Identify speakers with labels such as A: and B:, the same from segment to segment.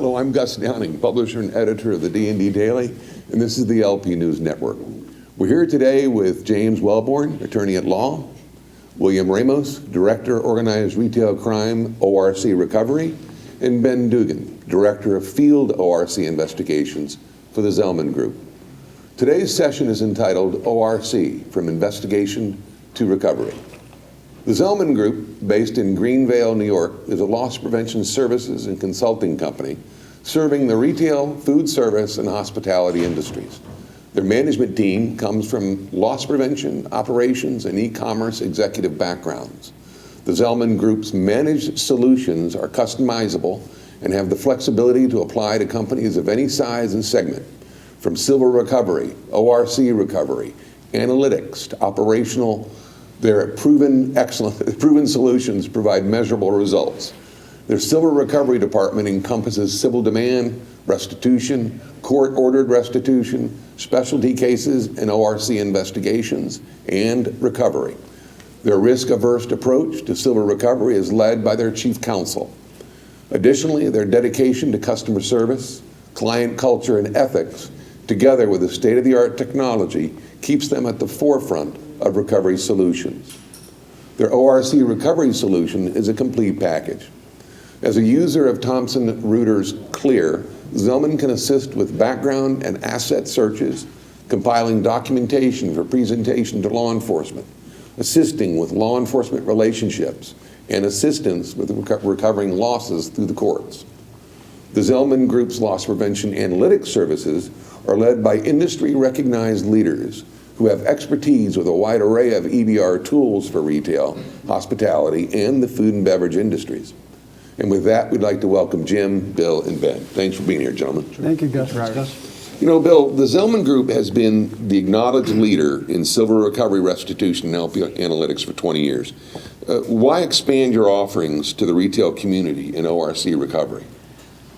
A: Hello, I'm Gus Downing, publisher and editor of the D&D Daily, and this is the LP News Network. We're here today with James Wellborn, attorney at law, William Ramos, director, organized retail crime, ORC recovery, and Ben Dugan, director of field ORC investigations for the Zellman Group. Today's session is entitled ORC, From Investigation to Recovery. The Zellman Group, based in Greenvale, New York, is a loss prevention services and consulting company serving the retail, food service, and hospitality industries. Their management team comes from loss prevention, operations, and e-commerce executive backgrounds. The Zellman Group's managed solutions are customizable and have the flexibility to apply to companies of any size and segment, from silver recovery, ORC recovery, analytics to operational. Their proven solutions provide measurable results. Their silver recovery department encompasses civil demand, restitution, court-ordered restitution, specialty cases, and ORC investigations, and recovery. Their risk-averse approach to silver recovery is led by their chief counsel. Additionally, their dedication to customer service, client culture, and ethics, together with the state-of-the-art technology, keeps them at the forefront of recovery solutions. Their ORC recovery solution is a complete package. As a user of Thomson Reuters Clear, Zellman can assist with background and asset searches, compiling documentation for presentation to law enforcement, assisting with law enforcement relationships, and assistance with recovering losses through the courts. The Zellman Group's loss prevention analytics services are led by industry-recognized leaders who have expertise with a wide array of EBR tools for retail, hospitality, and the food and beverage industries. And with that, we'd like to welcome Jim, Bill, and Ben. Thanks for being here, gentlemen.
B: Thank you, Gus.
A: You know, Bill, the Zellman Group has been the acknowledged leader in silver recovery, restitution, and LP analytics for 20 years. Why expand your offerings to the retail community in ORC recovery?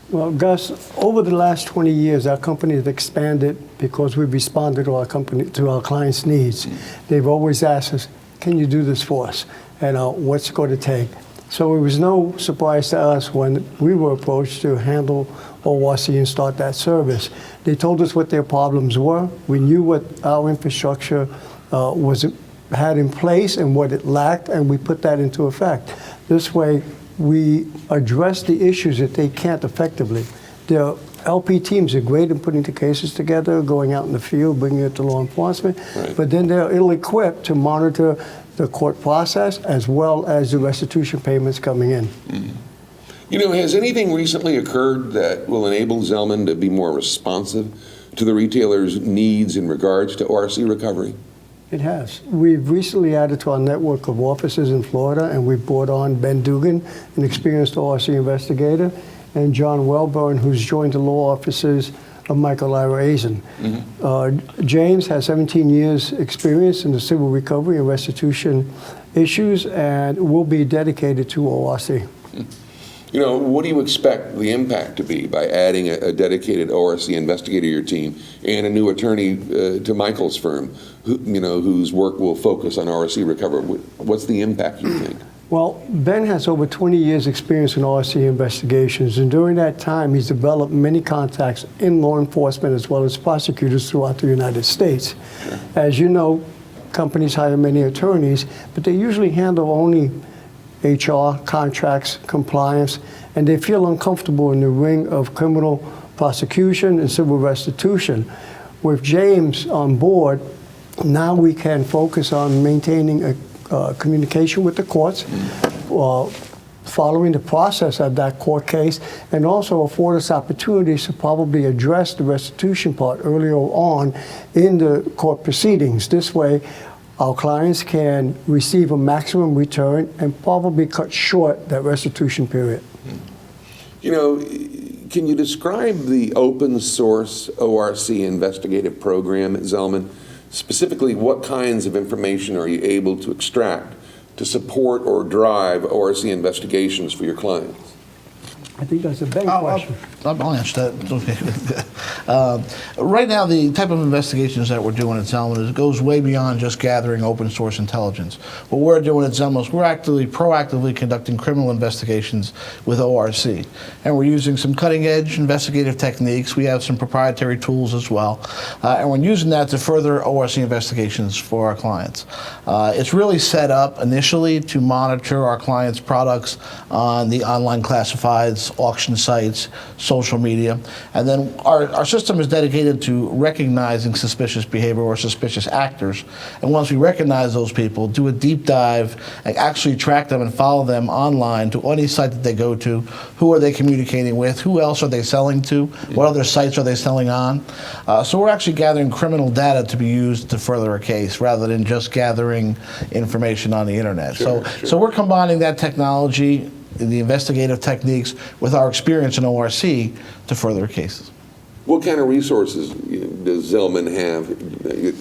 B: Well, Gus, over the last 20 years, our company has expanded because we've responded to our clients' needs. They've always asked us, can you do this for us? And what's it going to take? So it was no surprise to us when we were approached to handle ORC and start that service. They told us what their problems were. We knew what our infrastructure had in place and what it lacked, and we put that into effect. This way, we address the issues that they can't effectively. Their LP teams are great in putting the cases together, going out in the field, bringing it to law enforcement, right. But then they're ill-equipped to monitor the court process as well as the restitution payments coming in.
A: Mm-hmm. You know, has anything recently occurred that will enable Zellman to be more responsive to the retailer's needs in regards to ORC recovery?
B: It has. We've recently added to our network of offices in Florida, and we've brought on Ben Dugan, an experienced ORC investigator, and John Wellborn, who's joined the law offices of Michael Ira Azen. Mm-hmm. James has 17 years experience in the civil recovery and restitution issues, and will be dedicated to ORC.
A: You know, what do you expect the impact to be by adding a dedicated ORC investigator to your team and a new attorney to Michael's firm, whose work will focus on ORC recovery? What's the impact, you think?
B: Well, Ben has over 20 years experience in ORC investigations, and during that time, he's developed many contacts in law enforcement as well as prosecutors throughout the United States. Sure. As you know, companies hire many attorneys, but they usually handle only HR, contracts, compliance, and they feel uncomfortable in the ring of criminal prosecution and civil restitution. With James on board, now we can focus on maintaining a communication with the courts, following the process of that court case, and also afford us opportunities to probably address the restitution part earlier on in the court proceedings. This way, our clients can receive a maximum return and probably cut short that restitution period.
A: You know, can you describe the open source ORC investigative program at Zellman? Specifically, what kinds of information are you able to extract to support or drive ORC investigations for your clients?
B: I think that's a better question.
C: I'll answer that. Okay. Right now, the type of investigations that we're doing at Zellman is, goes way beyond just gathering open source intelligence. What we're doing at Zellman is we're proactively conducting criminal investigations with ORC. And we're using some cutting edge investigative techniques. We have some proprietary tools as well. And we're using that to further ORC investigations for our clients. It's really set up initially to monitor our clients' products on the online classifieds, auction sites, social media, and then our system is dedicated to recognizing suspicious behavior or suspicious actors. And once we recognize those people, do a deep dive and actually track them and follow them online to any site that they go to. Who are they communicating with? Who else are they selling to? What other sites are they selling on? So we're actually gathering criminal data to be used to further a case rather than just gathering information on the internet. So we're combining that technology, the investigative techniques, with our experience in ORC to further cases.
A: What kind of resources does Zellman have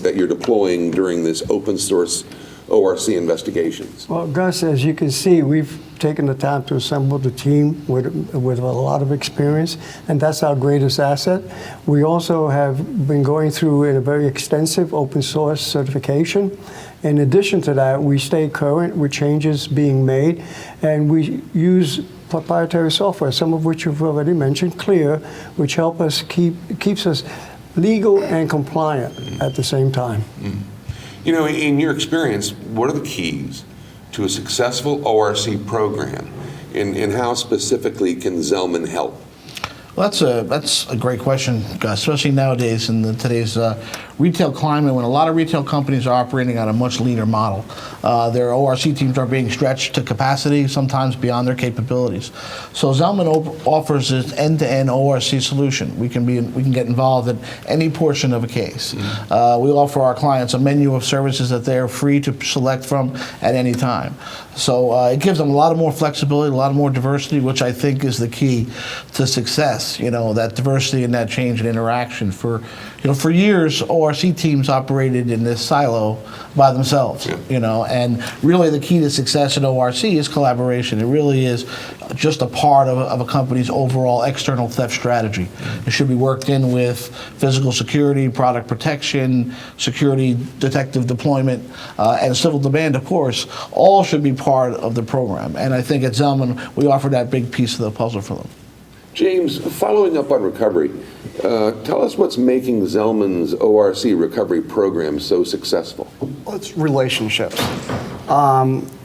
A: that you're deploying during this open source ORC investigations?
B: Well, Gus, as you can see, we've taken the time to assemble the team with a lot of experience, and that's our greatest asset. We also have been going through a very extensive open source certification. In addition to that, we stay current with changes being made, and we use proprietary software, some of which you've already mentioned, Clear, which help us keeps us legal and compliant at the same time.
A: Mm-hmm. You know, in your experience, what are the keys to a successful ORC program, and how specifically can Zellman help?
C: Well, that's a great question, Gus, especially nowadays in today's retail climate when a lot of retail companies are operating on a much leaner model. Their ORC teams are being stretched to capacity, sometimes beyond their capabilities. So Zellman offers an end-to-end ORC solution. We can get involved in any portion of a case. Mm-hmm. We offer our clients a menu of services that they're free to select from at any time. So it gives them a lot more flexibility, a lot more diversity, which I think is the key to success. You know, that diversity and that change and interaction. For years, ORC teams operated in this silo by themselves. Yeah. You know, and really the key to success in ORC is collaboration. It really is just a part of a company's overall external theft strategy. Mm-hmm. It should be worked in with physical security, product protection, security detective deployment, and civil demand, of course. All should be part of the program. And I think at Zellman, we offer that big piece of the puzzle for them.
A: James, following up on recovery, tell us what's making Zellman's ORC recovery program so successful.
D: Well, it's relationships.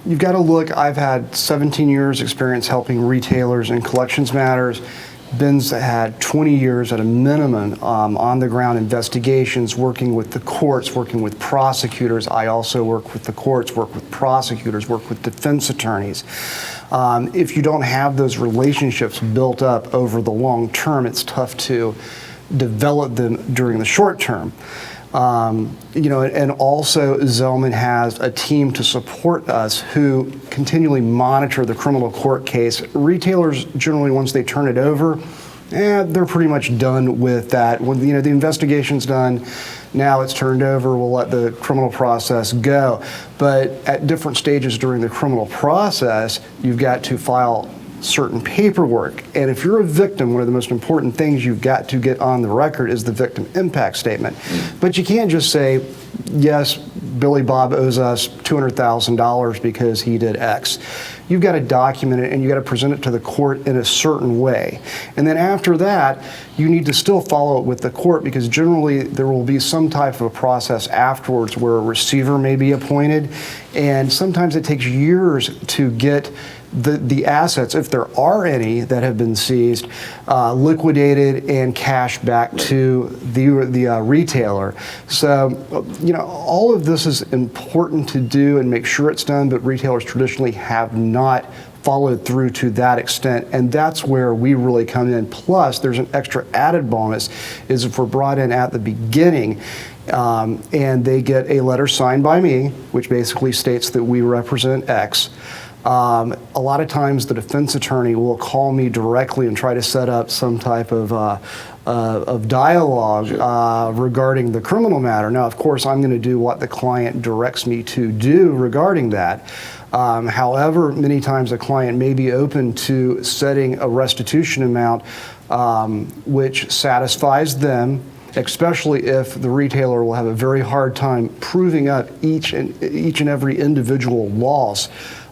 D: You've got to look, I've had 17 years experience helping retailers in collections matters. Ben's had 20 years at a minimum on-the-ground investigations, working with the courts, working with prosecutors. I also work with the courts, work with prosecutors, work with defense attorneys. If you don't have those relationships built up over the long term, it's tough to develop them during the short term. And also Zellman has a team to support us who continually monitor the criminal court case. Retailers generally, once they turn it over, they're pretty much done with that. When the investigation's done, now it's turned over, we'll let the criminal process go. But at different stages during the criminal process, you've got to file certain paperwork. And if you're a victim, one of the most important things you've got to get on the record is the victim impact statement. But you can't just say, yes, Billy Bob owes us $200,000 because he did X. You've got to document it and you've got to present it to the court in a certain way. And then after that, you need to still follow it with the court, because generally there will be some type of a process afterwards where a receiver may be appointed. And sometimes it takes years to get the assets, if there are any that have been seized, liquidated and cashed back to the retailer. So, all of this is important to do and make sure it's done, but retailers traditionally have not followed through to that extent, and that's where we really come in. Plus, there's an extra added bonus, is if we're brought in at the beginning, and they get a letter signed by me, which basically states that we represent X. A lot of times the defense attorney will call me directly and try to set up some type of of dialogue regarding the criminal matter. Now, of course, I'm going to do what the client directs me to do regarding that. However, many times a client may be open to setting a restitution amount which satisfies them, especially if the retailer will have a very hard time proving up each and every individual loss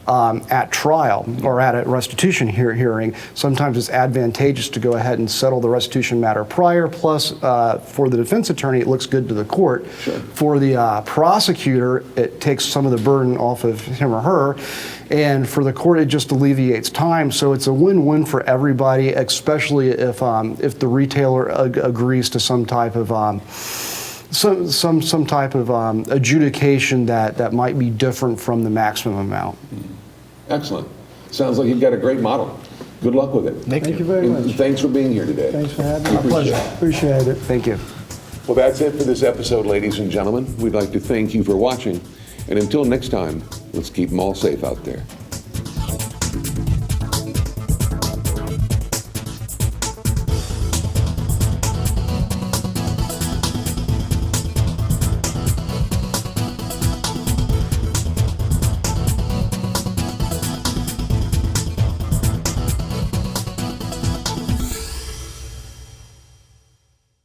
D: at trial or at a restitution hearing. Sometimes it's advantageous to go ahead and settle the restitution matter prior, plus for the defense attorney it looks good to the court.
A: Sure.
D: For the prosecutor it takes some of the burden off of him or her, and for the court it just alleviates time. So it's a win-win for everybody, especially if the retailer agrees to some type of some type of adjudication that might be different from the maximum amount.
A: Excellent. Sounds like you've got a great model. Good luck with it.
C: Thank
B: Thank you
C: you.
B: very
A: And
B: much.
A: thanks for being here today.
B: Thanks for having me.
C: My pleasure.
B: Appreciate it.
D: Thank you.
A: Well, that's it for this episode, ladies and gentlemen. We'd like to thank you for watching. And until next time, let's keep them all safe out there.